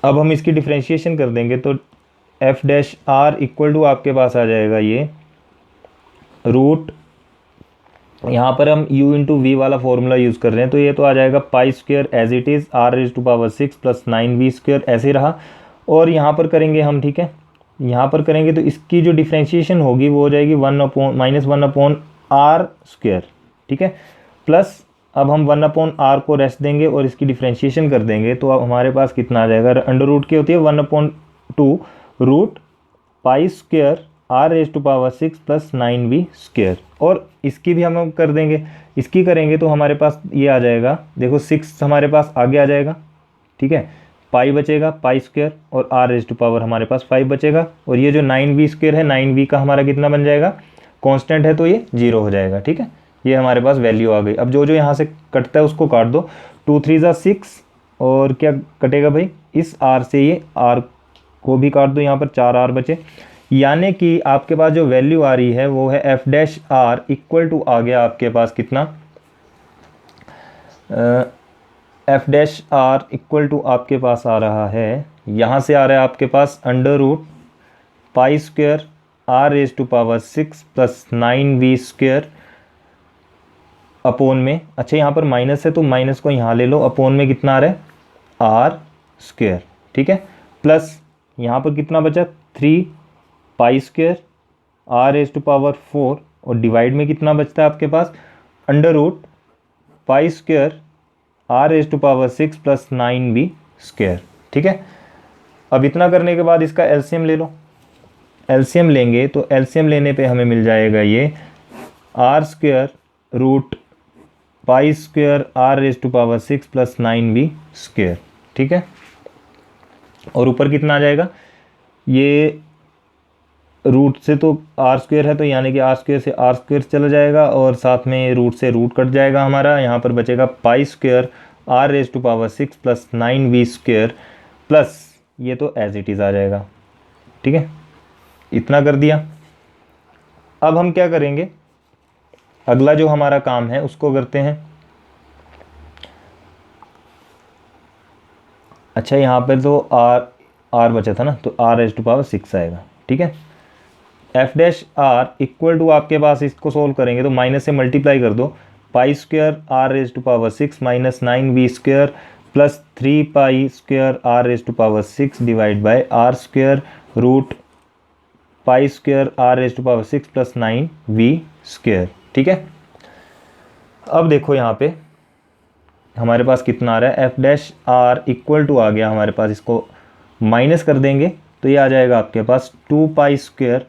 अब हम इसकी डिफ्रेंशिएशन कर देंगे, तो F dash R equal to आपके पास आ जाएगा ये रूट, यहाँ पर हम u इंटू वी वाला फॉर्मूला यूज़ कर रहे हैं, तो ये तो आ जाएगा pi square as it is R raise to power 6 plus 9v square ऐसे रहा। और यहाँ पर करेंगे हम, ठीक है, यहाँ पर करेंगे तो इसकी जो डिफ्रेंशिएशन होगी वो हो जाएगी 1 अपॉन आर स्क्वेयर। ठीक है, प्लस अब हम 1 अपॉन आर को रेस्ट देंगे और इसकी डिफ्रेंशिएशन कर देंगे, तो अब हमारे पास कितना आ जाएगा, अंडर रूट की होती है 1/2 root pi square R raise to power 6 plus 9v square, और इसकी भी हम कर देंगे, इसकी करेंगे तो हमारे पास ये आ जाएगा, देखो 6 हमारे पास आगे आ जाएगा। ठीक है, पाई बचेगा पाई स्क्वेयर और आर रेज टू पावर हमारे पास 5 बचेगा, और ये जो 9v स्क्वेयर है 9v का हमारा कितना बन जाएगा, कांस्टेंट है तो ये 0 हो जाएगा। ठीक है, ये हमारे पास वैल्यू आ गई। अब जो जो यहाँ से कटता है उसको काट दो, 2 3 6 और क्या कटेगा भाई, इस आर से ये आर को भी काट दो, यहाँ पर 4r बचे, यानी कि आपके पास जो वैल्यू आ रही है वो है F dash R equal to आ गया आपके पास कितना, F dash R equal to आपके पास आ रहा है, यहाँ से आ रहा है आपके पास under root pi square R raise to power 6 plus 9v square upon में, अच्छा यहाँ पर माइनस है तो माइनस को यहाँ ले लो, अपोन में कितना आ रहा है आर स्क्वेयर, ठीक है, प्लस यहाँ पर कितना बचा 3 pi square R raise to power 4 और डिवाइड में कितना बचता है आपके पास under root pi square R raise to power 6 plus 9v square, ठीक है। अब इतना करने के बाद इसका एलसीएम ले लो, एलसीएम लेंगे तो एलसीएम लेने पे हमें मिल जाएगा ये R square root pi square R raise to power 6 plus 9v square, ठीक है। और ऊपर कितना आ जाएगा, ये रूट से तो आर स्क्वेयर है तो यानी कि आर स्क्वेयर से आर स्क्वेयर चला जाएगा और साथ में रूट से रूट कट जाएगा हमारा, यहाँ पर बचेगा pi square R raise to power 6 plus 9v square plus ये तो एज इट इज़ आ जाएगा, ठीक है। इतना कर दिया। अब हम क्या करेंगे, अगला जो हमारा काम है उसको करते हैं। अच्छा यहाँ पर तो आर बचा था ना, तो आर रेज टू पावर 6 आएगा, ठीक है। F dash R equal to आपके पास इसको सोल्व करेंगे तो माइनस से मल्टीप्लाई कर दो, pi square R raise to power 6 minus 9v square plus 3 pi square R raise to power 6 divide by R square root pi square R raise to power 6 plus 9v square, ठीक है। अब देखो यहाँ पे हमारे पास कितना आ रहा है, F dash R equal to आ गया हमारे पास, इसको माइनस कर देंगे तो ये आ जाएगा आपके पास 2 pi square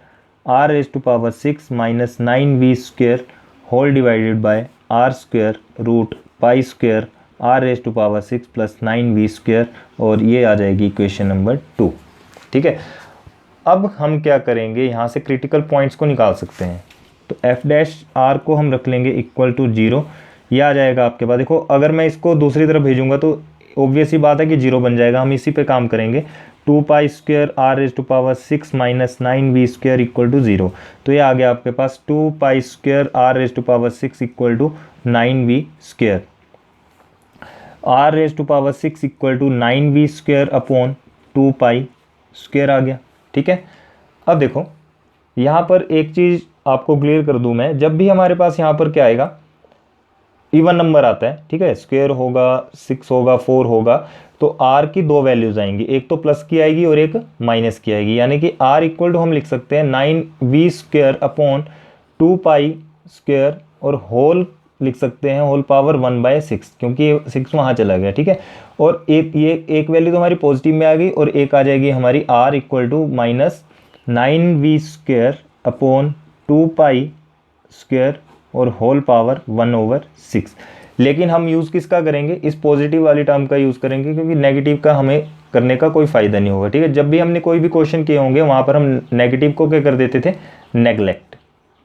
R raise to power 6 minus 9v square whole divided by R square root pi square R raise to power 6 plus 9v square, और ये आ जाएगी इक्वेशन नंबर 2, ठीक है। अब हम क्या करेंगे, यहाँ से क्रिटिकल पॉइंट्स को निकाल सकते हैं, तो एफ डैश आर को हम रख लेंगे इक्वल टू 0, ये आ जाएगा आपके पास। देखो अगर मैं इसको दूसरी तरफ भेजूंगा तो ऑब्वियस ही बात है कि 0 बन जाएगा, हम इसी पे काम करेंगे। 2 pi square R raise to power 6 minus 9v square equal to 0, तो ये आ गया आपके पास 2 pi square R raise to power 6 equal to 9v square, R raise to power 6 equal to 9v square upon 2 pi square आ गया, ठीक है। अब देखो यहाँ पर एक चीज़ आपको क्लियर कर दूँ मैं, जब भी हमारे पास यहाँ पर क्या आएगा इवन नंबर आता है, ठीक है, स्क्वायर होगा 6 होगा 4 होगा, तो आर की दो वैल्यूज आएंगी, एक तो प्लस की आएगी और एक माइनस की आएगी, यानी कि आर इक्वल टू हम लिख सकते हैं 9v square upon 2 pi square और होल लिख सकते हैं होल पावर 1/6, क्योंकि 6 वहाँ चला गया, ठीक है। और एक वैल्यू तो हमारी पॉजिटिव में आ गई और एक आ जाएगी हमारी R equal to minus 9v square upon 2 pi square और होल पावर 1/6। लेकिन हम यूज़ किसका करेंगे, इस पॉजिटिव वाली टर्म का यूज़ करेंगे, क्योंकि नेगेटिव का हमें करने का कोई फ़ायदा नहीं होगा, ठीक है। जब भी हमने कोई भी क्वेश्चन किए होंगे वहाँ पर हम नेगेटिव को क्या कर देते थे, नेगलेक्ट,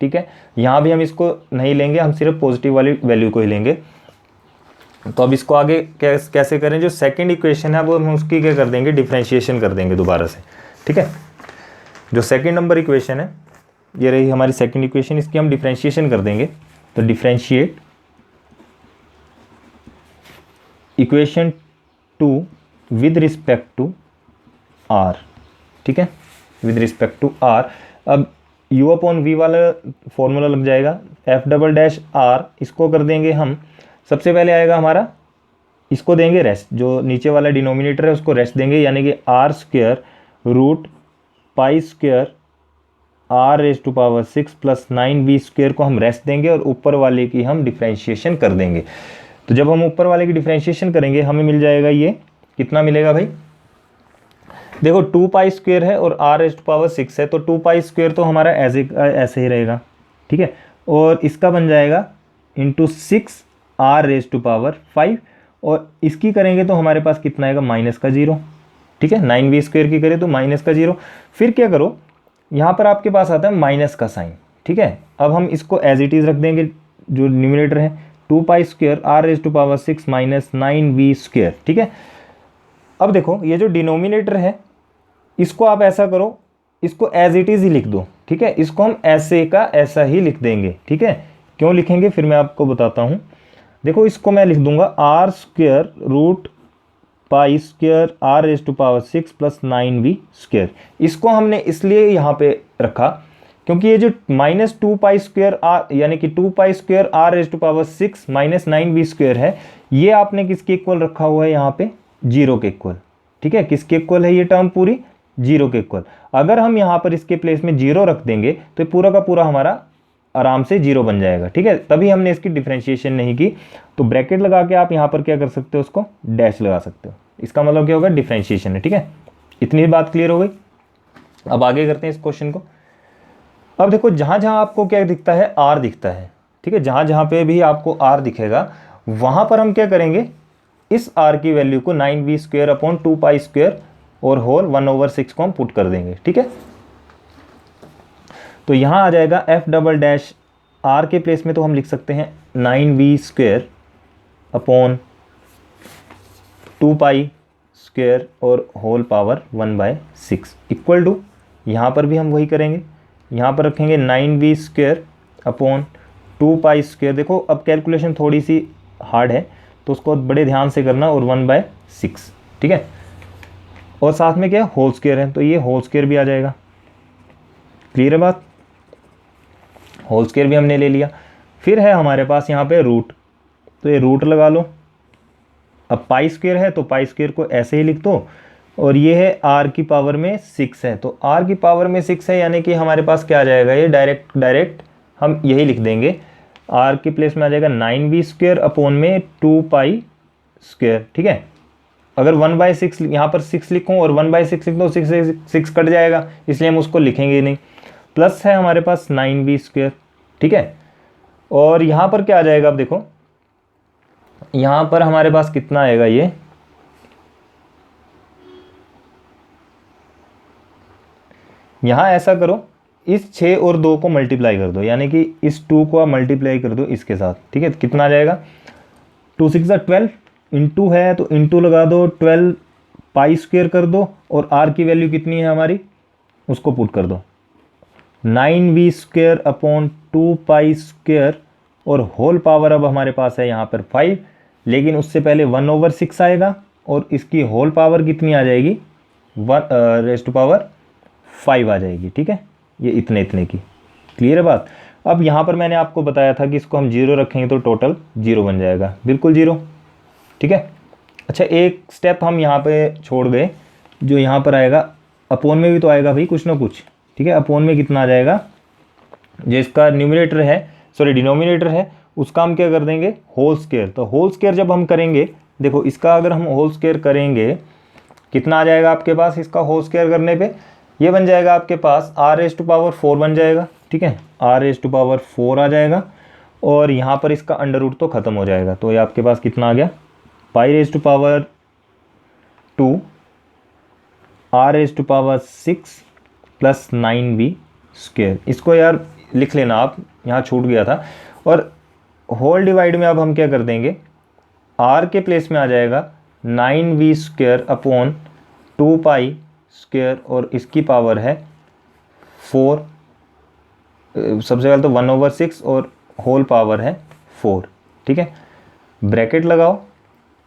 ठीक है। यहाँ भी हम इसको नहीं लेंगे, हम सिर्फ पॉजिटिव वाली वैल्यू को ही लेंगे। तो अब इसको आगे कैसे करें, जो सेकेंड इक्वेशन है वो हम उसकी क्या कर देंगे, डिफ्रेंशिएशन कर देंगे दोबारा से, ठीक है। जो सेकेंड नंबर इक्वेशन है ये रही हमारी सेकंड इक्वेशन, इसकी हम डिफरेंशिएशन कर देंगे। तो differentiate equation 2 with respect to R, ठीक है, विद रिस्पेक्ट टू आर। अब u अपॉन वी वाला फॉर्मूला लग जाएगा, एफ डबल डैश आर, इसको कर देंगे हम, सबसे पहले आएगा हमारा, इसको देंगे रेस्ट, जो नीचे वाला डिनोमिनेटर है उसको रेस्ट देंगे, यानी कि R square root pi square R raise to power 6 plus 9v square को हम रेस्ट देंगे और ऊपर वाले की हम डिफ्रेंशिएशन कर देंगे। तो जब हम ऊपर वाले की डिफ्रेंशिएशन करेंगे हमें मिल जाएगा, ये कितना मिलेगा भाई, देखो 2 पाई स्क्वायर है और आर रेज टू पावर 6 है, तो 2 पाई स्क्वायर तो हमारा ऐसे ही रहेगा, ठीक है, और इसका बन जाएगा into 6 R raise to power 5, और इसकी करेंगे तो हमारे पास कितना आएगा, माइनस का 0, ठीक है। 9v स्क्वायर की करें तो माइनस का 0, फिर क्या करो, यहाँ पर आपके पास आता है माइनस का साइन, ठीक है। अब हम इसको एज इट इज़ रख देंगे, जो न्यूमरेटर है 2 pi square R raise to power 6 minus 9v square, ठीक है। अब देखो ये जो डिनोमिनेटर है इसको आप ऐसा करो, इसको एज इट इज़ ही लिख दो, ठीक है, इसको हम ऐसे का ऐसा ही लिख देंगे, ठीक है। क्यों लिखेंगे फिर मैं आपको बताता हूँ। देखो इसको मैं लिख दूंगा R square root pi square R raise to power 6 plus 9v square. इसको हमने इसलिए यहाँ पे रखा क्योंकि ये जो -2π² r यानी कि 2π² r⁻6 -9v² है, ये आपने किसके इक्वल रखा हुआ है यहाँ पे, 0 के इक्वल। ठीक है, किसके इक्वल है ये टर्म पूरी, 0 के इक्वल। अगर हम यहाँ पर इसके प्लेस में 0 रख देंगे तो पूरा का पूरा हमारा आराम से 0 बन जाएगा। ठीक है, तभी हमने इसकी डिफ्रेंशिएशन नहीं की। तो ब्रैकेट लगा के आप यहाँ पर क्या कर सकते हो, उसको डैश लगा सकते हो। इसका मतलब क्या होगा, डिफ्रेंशिएशन है। ठीक है, इतनी बात क्लियर हो गई। अब आगे करते हैं इस क्वेश्चन को। अब देखो जहाँ जहाँ आपको क्या दिखता है, आर दिखता है। ठीक है, जहाँ जहाँ पे भी आपको आर दिखेगा वहाँ पर हम क्या करेंगे, इस आर की वैल्यू को 9v² और होल 1/6 को हम पुट कर देंगे। ठीक है, तो यहाँ आ जाएगा f डबल आर के प्लेस में तो हम लिख सकते हैं 9v² और होल पावर 1/6 इक्वल टू, यहाँ पर भी हम वही करेंगे, यहाँ पर रखेंगे 9v²/2π²। देखो अब कैलकुलेशन थोड़ी सी हार्ड है तो उसको बड़े ध्यान से करना, और 1/6। ठीक है, और साथ में क्या होल स्क्वायर है, तो ये होल स्क्वायर भी आ जाएगा। क्लियर है बात, होल स्क्वायर भी हमने ले लिया। फिर है हमारे पास यहाँ पे रूट, तो ये रूट लगा लो। अब π² है तो π² को ऐसे ही लिख दो, और ये है r की पावर में 6 है, तो r की पावर में 6 है यानी कि हमारे पास क्या आ जाएगा, ये डायरेक्ट हम यही लिख देंगे, r के प्लेस में आ जाएगा 9v² 2π²। ठीक है, अगर 1/6 यहाँ पर 6 लिखूँ और 1/6 लिख दो, 6 कट जाएगा, इसलिए हम उसको लिखेंगे नहीं। प्लस है हमारे पास 9v²। ठीक है, और यहाँ पर क्या आ जाएगा, अब देखो यहाँ पर हमारे पास कितना आएगा, ये यहाँ ऐसा करो, इस 6 और 2 को मल्टीप्लाई कर दो, यानी कि इस 2 को आप मल्टीप्लाई कर दो इसके साथ। ठीक है, कितना आ जाएगा, 2 6 12, इंटू है तो इंटू लगा दो, 12π² कर दो, और r की वैल्यू कितनी है हमारी, उसको पुट कर दो, 9v²/2π² और होल पावर अब हमारे पास है यहाँ पर 5, लेकिन उससे पहले 1/6 आएगा, और इसकी होल पावर कितनी आ जाएगी, 1⁵ आ जाएगी। ठीक है, ये इतने की। क्लियर है बात। अब यहाँ पर मैंने आपको बताया था कि इसको हम 0 रखेंगे तो टोटल 0 बन जाएगा, बिल्कुल 0। ठीक है, अच्छा एक स्टेप हम यहाँ पे छोड़ गए, जो यहाँ पर आएगा अपोन में भी तो आएगा भाई कुछ ना कुछ। ठीक है, अपोन में कितना आ जाएगा, जो इसका न्यूमरेटर है, सॉरी डिनोमिनेटर है, उसका हम क्या कर देंगे, होल स्क्वायर। तो होल स्क्वायर जब हम करेंगे, देखो इसका अगर हम होल स्क्वायर करेंगे कितना आ जाएगा आपके पास, इसका होल स्क्वायर करने पे ये बन जाएगा आपके पास r⁴ बन जाएगा। ठीक है, r⁴ आ जाएगा, और यहाँ पर इसका अंडर रूट तो ख़त्म हो जाएगा, तो ये आपके पास कितना आ गया, π⁴ r⁴ प्लस 9v²। इसको यार लिख लेना आप, यहाँ छूट गया था। और होल डिवाइड में अब हम क्या कर देंगे, r के प्लेस में आ जाएगा 9v²/2π², और इसकी पावर है 4, सबसे पहले तो 1/6 और होल पावर है 4। ठीक है, ब्रैकेट लगाओ।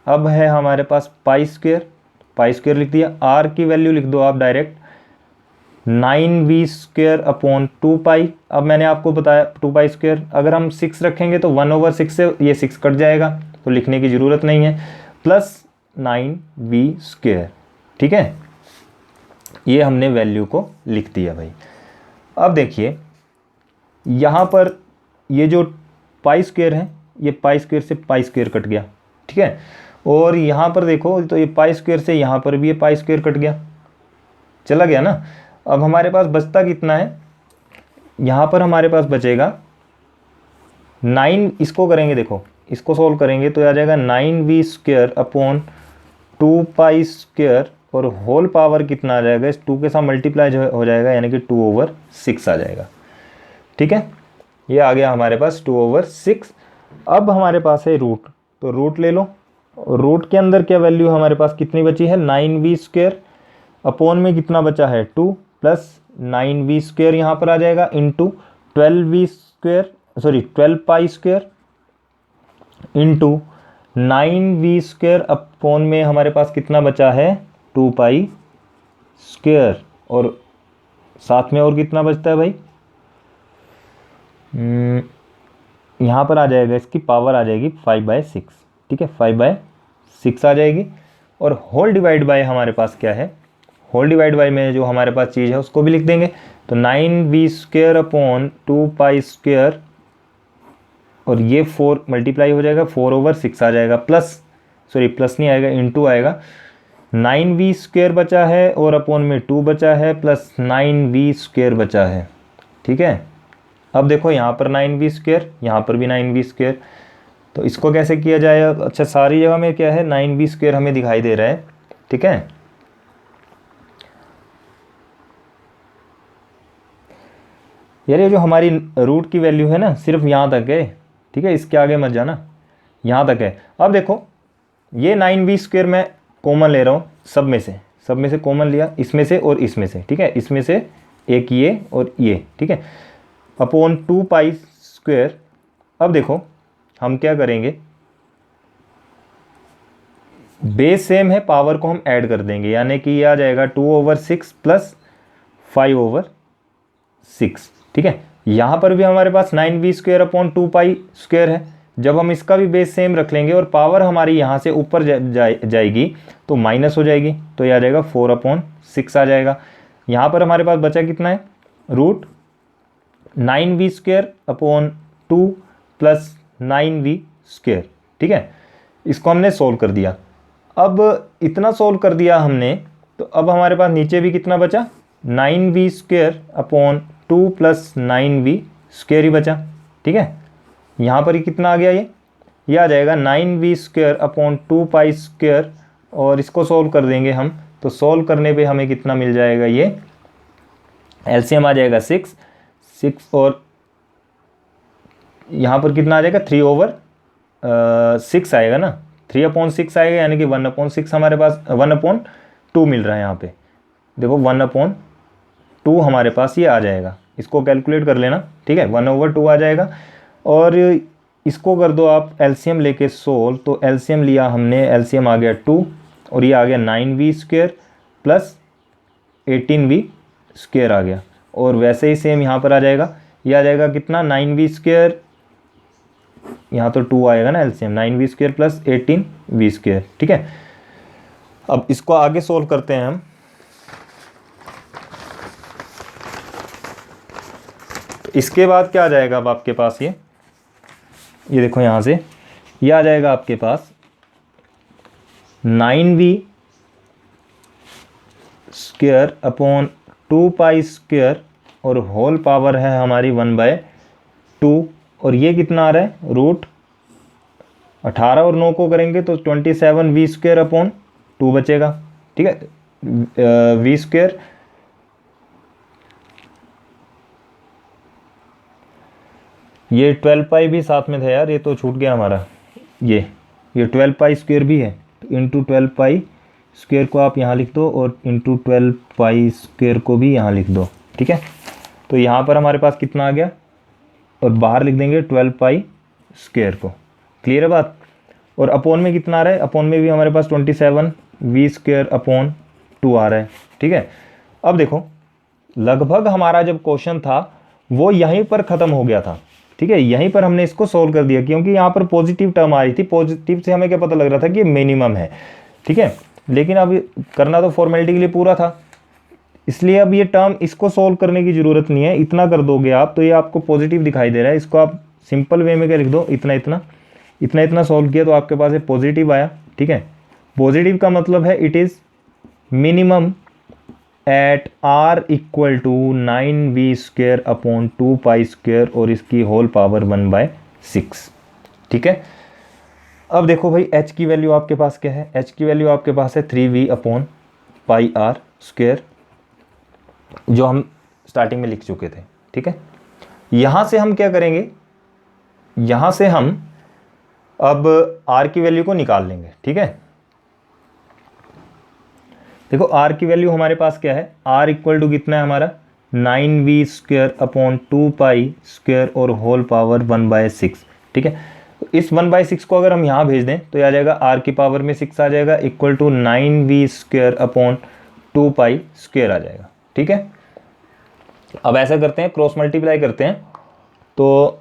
अब है हमारे पास π² लिख दिया, r की वैल्यू लिख दो आप डायरेक्ट 9v²/2π। अब मैंने आपको बताया 2π², अगर हम 6 रखेंगे तो 1/6 से ये 6 कट जाएगा, तो लिखने की ज़रूरत नहीं है, प्लस 9v²। ठीक है, ये हमने वैल्यू को लिख दिया भाई। अब देखिए यहाँ पर ये जो π² है, ये π² से π² कट गया। ठीक है, और यहाँ पर देखो तो ये π² से यहाँ पर भी ये π² कट गया, चला गया ना। अब हमारे पास बचता कितना है, यहाँ पर हमारे पास बचेगा 9, इसको करेंगे, देखो इसको सोल्व करेंगे तो आ जाएगा 9v²/2π², और होल पावर कितना आ जाएगा, इस 2 के साथ मल्टीप्लाई हो जाएगा, यानी कि 2/6 आ जाएगा। ठीक है, ये आ गया हमारे पास 2/6। अब हमारे पास है रूट, तो रूट ले लो। रूट के अंदर क्या वैल्यू हमारे पास कितनी बची है, 9v², अपोन में कितना बचा है 2, प्लस 9v² यहाँ पर आ जाएगा, इंटू 12π² इंटू 9v² अपोन में हमारे पास कितना बचा है 2π², और साथ में और कितना बचता है भाई यहाँ पर आ जाएगा, इसकी पावर आ जाएगी 5/6, ठीक है, 5/6 आ जाएगी। और होल डिवाइड बाय हमारे पास क्या है, होल डिवाइड बाय में जो हमारे पास चीज़ है उसको भी लिख देंगे। तो 9v² अपॉन 2π², और ये 4 मल्टीप्लाई हो जाएगा, 4/6 आ जाएगा, प्लस नहीं आएगा, इंटू आएगा। 9v² बचा है और अपॉन में 2 बचा है, प्लस 9v² बचा है, ठीक है। अब देखो यहाँ पर 9v², यहाँ पर भी 9v², तो इसको कैसे किया जाए। अच्छा, सारी जगह में क्या है, 9v² हमें दिखाई दे रहा है, ठीक है। यार ये जो हमारी रूट की वैल्यू है ना, सिर्फ यहाँ तक है, ठीक है, इसके आगे मत जाना, यहाँ तक है। अब देखो ये 9v² मैं कॉमन ले रहा हूँ, सब में से कॉमन लिया, इसमें से और इसमें से, ठीक है, इसमें से एक ये और ये, ठीक है, अपॉन 2π²। अब देखो हम क्या करेंगे, बेस सेम है, पावर को हम ऐड कर देंगे, यानी कि ये आ जाएगा 2/6 प्लस 5/6, ठीक है। यहाँ पर भी हमारे पास 9v² अपॉन 2π² है। जब हम इसका भी बेस सेम रख लेंगे और पावर हमारी यहाँ से ऊपर जाएगी तो माइनस हो जाएगी, तो यह आ जाएगा 4/6 आ जाएगा। यहाँ पर हमारे पास बचा कितना है, root 9v² upon 2 plus 9v², ठीक है। इसको हमने सोल्व कर दिया। अब इतना सोल्व कर दिया हमने, तो अब हमारे पास नीचे भी कितना बचा, 9v² अपॉन 2 प्लस 9v² ही बचा, ठीक है। यहाँ पर ही कितना आ गया, ये आ जाएगा 9v² अपॉन 2π², और इसको सोल्व कर देंगे हम, तो सोल्व करने पे हमें कितना मिल जाएगा, ये एलसीएम आ जाएगा 6, और यहाँ पर कितना आ जाएगा, 3/6 आएगा ना, 3/6 आएगा, यानी कि 1/6 हमारे पास 1/2 मिल रहा है। यहाँ पे देखो 1/2 हमारे पास ये आ जाएगा, इसको कैलकुलेट कर लेना, ठीक है, 1/2 आ जाएगा। और इसको कर दो आप एलसीएम लेके सोल्व, तो एलसीएम लिया हमने, एलसीएम आ गया 2, और ये आ गया 9v² प्लस 18v² आ गया। और वैसे ही सेम यहाँ पर आ जाएगा, ये आ जाएगा कितना, 9v², यहाँ तो 2 आएगा ना एलसीएम, 9v² प्लस 18v², ठीक है। अब इसको आगे सोल्व करते हैं हम। इसके बाद क्या आ जाएगा अब आपके पास, ये देखो यहाँ से ये आ जाएगा आपके पास 9v² अपॉन 2π², और होल पावर है हमारी 1/2, और ये कितना आ रहा है, रूट 18 और 9 को करेंगे तो 27v² अपॉन 2 बचेगा, ठीक है, v²। ये 12π भी साथ में था यार, ये तो छूट गया हमारा, ये 12π² भी है, तो इंटू 12π² को आप यहाँ लिख दो, और इंटू 12π² को भी यहाँ लिख दो, ठीक है। तो यहाँ पर हमारे पास कितना आ गया, और बाहर लिख देंगे 12π² को, क्लियर है बात। और अपॉन में कितना आ रहा है, अपॉन में भी हमारे पास 27v² अपॉन 2 आ रहा है, ठीक है। अब देखो लगभग हमारा जब क्वेश्चन था वो यहीं पर ख़त्म हो गया था, ठीक है, यहीं पर हमने इसको सोल्व कर दिया, क्योंकि यहाँ पर पॉजिटिव टर्म आ रही थी, पॉजिटिव से हमें क्या पता लग रहा था कि ये मिनिमम है, ठीक है। लेकिन अब करना तो फॉर्मेलिटी के लिए पूरा था, इसलिए अब ये टर्म, इसको सोल्व करने की ज़रूरत नहीं है, इतना कर दोगे आप तो ये आपको पॉजिटिव दिखाई दे रहा है। इसको आप सिंपल वे में क्या लिख दो, इतना इतना इतना इतना सोल्व किया तो आपके पास एक पॉजिटिव आया, ठीक है। पॉजिटिव का मतलब है it is minimum at r equal to 9v² upon 2π², और इसकी होल पावर 1/6, ठीक है। अब देखो भाई h की वैल्यू आपके पास क्या है, h की वैल्यू आपके पास है 3v अपॉन πr², जो हम स्टार्टिंग में लिख चुके थे, ठीक है। यहाँ से हम क्या करेंगे, यहाँ से हम अब r की वैल्यू को निकाल लेंगे, ठीक है। देखो r की वैल्यू हमारे पास क्या है, r इक्वल टू कितना है हमारा, 9v² अपॉन 2π² और होल पावर 1/6, ठीक है। इस 1/6 को अगर हम यहाँ भेज दें तो यह आ जाएगा r की पावर में 6 आ जाएगा, इक्वल टू 9v² अपॉन 2π² आ जाएगा, ठीक है। अब ऐसा करते हैं, क्रॉस मल्टीप्लाई करते हैं, तो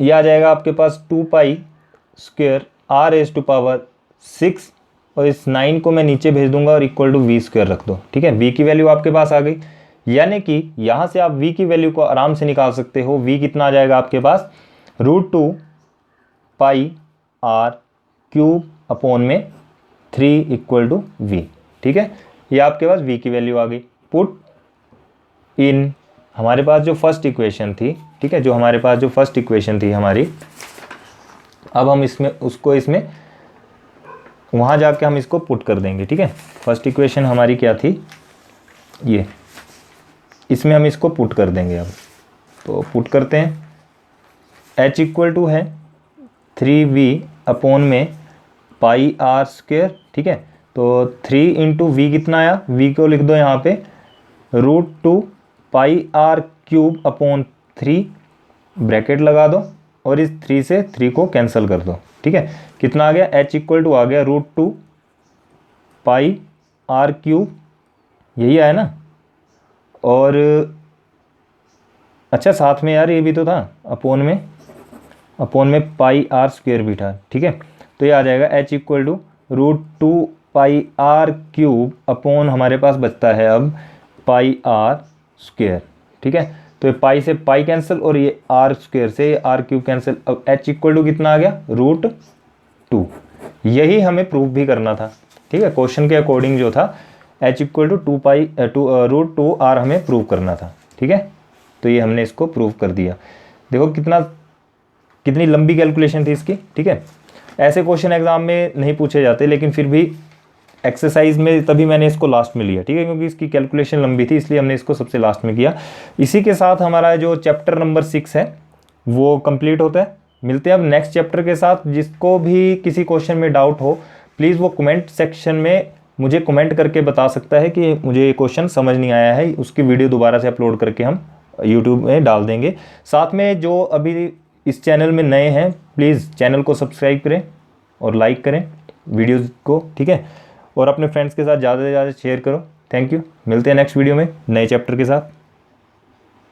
ये आ जाएगा आपके पास 2 pi square r raise to power 6 और इस 9 को मैं नीचे भेज दूंगा और इक्वल टू v स्क्वायर रख दो। ठीक है, v की वैल्यू आपके पास आ गई, यानी कि यहाँ से आप v की वैल्यू को आराम से निकाल सकते हो। v कितना आ जाएगा आपके पास, √2 पाई r क्यूब अपॉन में 3 इक्वल टू v। ठीक है, ये आपके पास v की वैल्यू आ गई। पुट इन हमारे पास जो फर्स्ट इक्वेशन थी, ठीक है, जो हमारे पास जो फर्स्ट इक्वेशन थी हमारी, अब हम इसमें उसको इसमें वहाँ जाके हम इसको पुट कर देंगे। ठीक है, फर्स्ट इक्वेशन हमारी क्या थी, ये, इसमें हम इसको पुट कर देंगे। अब तो पुट करते हैं, h इक्वल टू है 3v अपॉन में पाई r स्क्वायर। ठीक है, तो 3 इंटू वी कितना आया, v को लिख दो यहाँ पे √2 pi r cube upon 3 bracket लगा दो और इस 3 से 3 को कैंसिल कर दो। ठीक है, कितना आ गया, h इक्वल टू आ गया √2 पाई r क्यूब, यही आया ना। और अच्छा साथ में यार ये भी तो था, अपॉन में पाई r स्क्वायर भी था। ठीक है, तो ये आ जाएगा h equal to √2 pi r cube upon हमारे पास बचता है अब पाई r स्क्वायर। ठीक है, तो ये पाई से पाई कैंसिल और ये r स्क्वायर से r क्यूब कैंसिल। अब h इक्वल टू कितना आ गया, √2। यही हमें प्रूफ भी करना था। ठीक है, क्वेश्चन के अकॉर्डिंग जो था h इक्वल टू √2 r हमें प्रूव करना था। ठीक है, तो ये हमने इसको प्रूव कर दिया। देखो कितनी लंबी कैलकुलेशन थी इसकी। ठीक है, ऐसे क्वेश्चन एग्जाम में नहीं पूछे जाते, लेकिन फिर भी एक्सरसाइज में तभी मैंने इसको लास्ट में लिया। ठीक है, क्योंकि इसकी कैलकुलेशन लंबी थी, इसलिए हमने इसको सबसे लास्ट में किया। इसी के साथ हमारा जो चैप्टर नंबर 6 है वो कंप्लीट होता है। मिलते हैं अब नेक्स्ट चैप्टर के साथ। जिसको भी किसी क्वेश्चन में डाउट हो, प्लीज़ वो कमेंट सेक्शन में मुझे कमेंट करके बता सकता है कि मुझे ये क्वेश्चन समझ नहीं आया है। उसकी वीडियो दोबारा से अपलोड करके हम यूट्यूब में डाल देंगे। साथ में जो अभी इस चैनल में नए हैं, प्लीज़ चैनल को सब्सक्राइब करें और लाइक करें वीडियोज़ को। ठीक है, और अपने फ्रेंड्स के साथ ज़्यादा से ज़्यादा शेयर करो। थैंक यू, मिलते हैं नेक्स्ट वीडियो में नए चैप्टर के साथ।